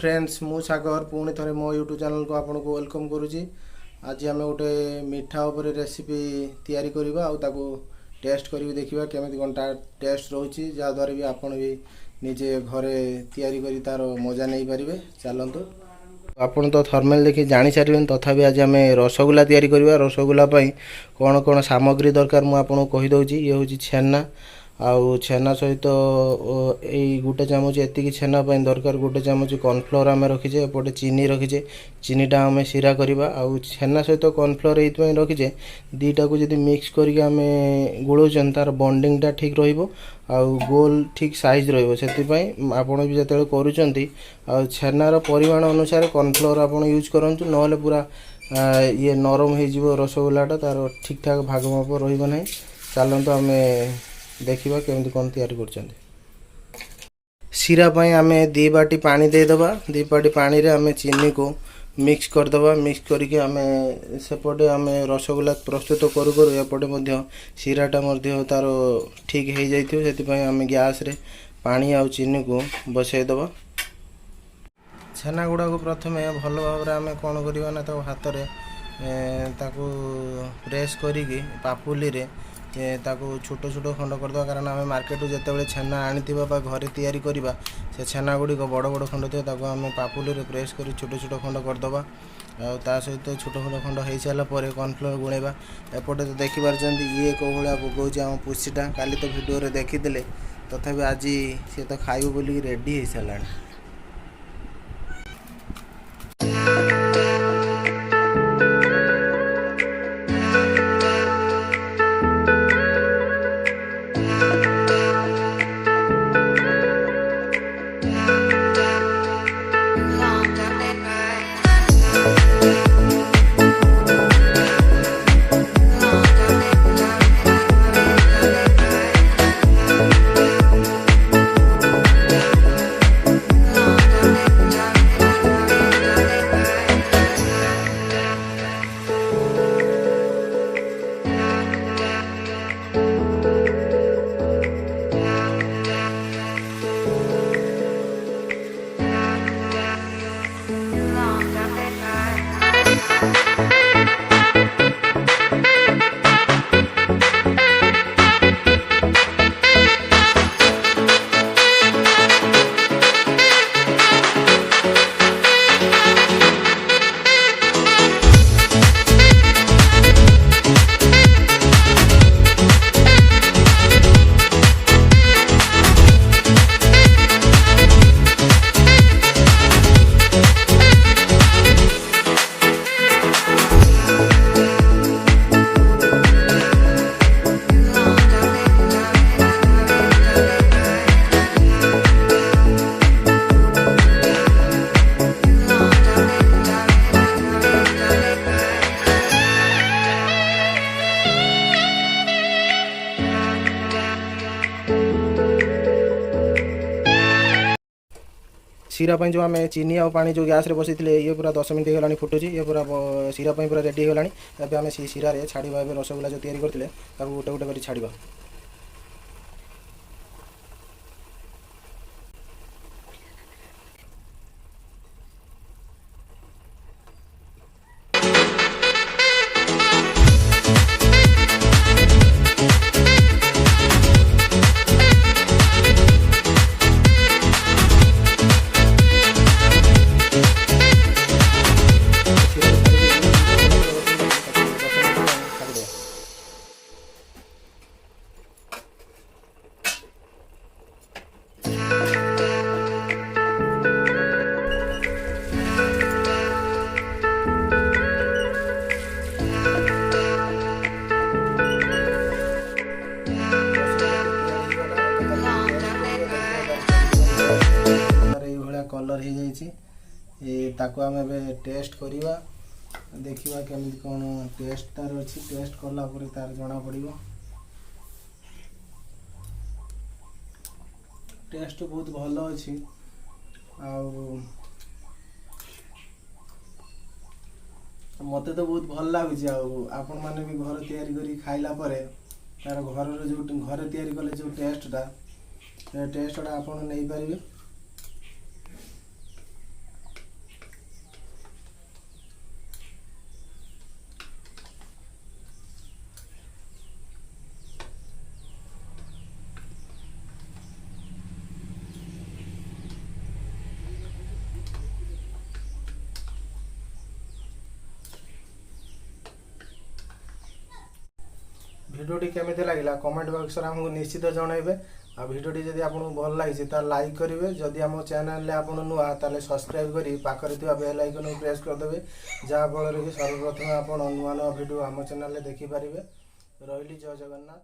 Friends मु सागर पुणी थे मो यूट्यूब चैनल को आपन को वेलकम करुच्ची। आज आम गोटे मिठा उपर रेसिपी तैयारी करवा आउ टेस्ट कर देखा केमी कौन टेस्ट रोचे जहाँद्वारा भी आपन भी निजे घरे तैयारी करी तार मजा नहीं पारे। चलतु आपन तो थर्माल देखी जानी सारे तथापि आज आम रसगुल्ला तैयारी करवा। रसगुल्ला कौन कौन सामग्री दरकार मुझे आपको कहीदे। ये हूँ छेना आउ छेना सहित यही गोटे चामच एतिक छेना दरकार गोटे चामच कॉर्नफ्लोर आम रखीचे एपटे चीनी रखीचे चीनीटा आम सीरा करवा आउ छेना सहित कॉर्नफ्लोर ये रखीचे दीटा को जब मिक्स करके आम गोलाउन तार बॉन्डिंगटा ठीक रहिबो आउ गोल ठीक साइज रहिबो। सेतिपई आपण भी जतले करूचंती आउ छेनार परिमाण अनुसार कॉर्नफ्लोर आपण यूज करंतु नहले पूरा ये नरम हो जिवो रसगुल्लाटा तार ठीक ठाक भाग माप रहिबो नाही। चलंतु आम देखा केमती कौन तैयारी कर सीरा आम 2 बाटी पानी देदबा 2 बाटी पानी रे आम चीनी को मिक्स करदबा। मिक्स करके आम सेपटे आम रसगुल्ला प्रस्तुत करू करू एपटे सीराटा तार ठीक हो जाए आम गैस रे पानी आउ चीनी को बसईदबा। छेना गुड़ा को प्रथम भल भाव आम कौन करवा ना हाथ में प्रेस करी पापुली रे ताको छोट छोट खंड करदे कारण आम मार्केट जिते छेना आनी घरे तैयारी करवा से छेना गुड़ी बड़ बड़ खंड थे आम पापुली रे प्रेस कर छोट छोट खंड करदे ता सहित छोट छोट खंड हो सारापर कॉर्नफ्लोर गुणेबा। एपटे तो देखिपार ये कौ भाया पकाउछ आम पुसीटा काली तो वीडियो रे देखीदे तथापि आज सी तो खाइबो बोली रेडी हो सारा। सीरा जो आम चीनी आ पानी जो गैस रे बसई ये पूरा 10 मिनट होगा फुटुची ये पूरा सीरा पूरा रेडी होगा। अब आम सीरा रे छाड़ा रसगुल्ला जो तैयारी करते गोटे गोटे कर छाड़ा। कलर हो जाए आम ए टेस्ट करवा देखा केमी कौन टेस्ट तार अच्छी टेस्ट कला तार जना पड़ो। टेस्ट बहुत भल अच्छी मत तो बहुत भल लगुच। आपण मैंने भी घर तैयारी करी खाइला परे तार घर जो घर तैयारी कले जो टेस्टा आप नहीं पारे। भिडियोटी केमिति लागला कमेंट बॉक्स रे हमको निश्चित जनइबे। आ भिडियोटी जदि आपको भल लगी तो लाइक करेंगे। जदि आम चैनल आप नुआ ताले सब्सक्राइब करी पाखरे थिबा बेल आइकन प्रेस करदेवे, जहाँफल कि सर्वप्रथम आप नुआ नुआ भिडियो आम चैनल देखिपारे। रही जय जगन्नाथ।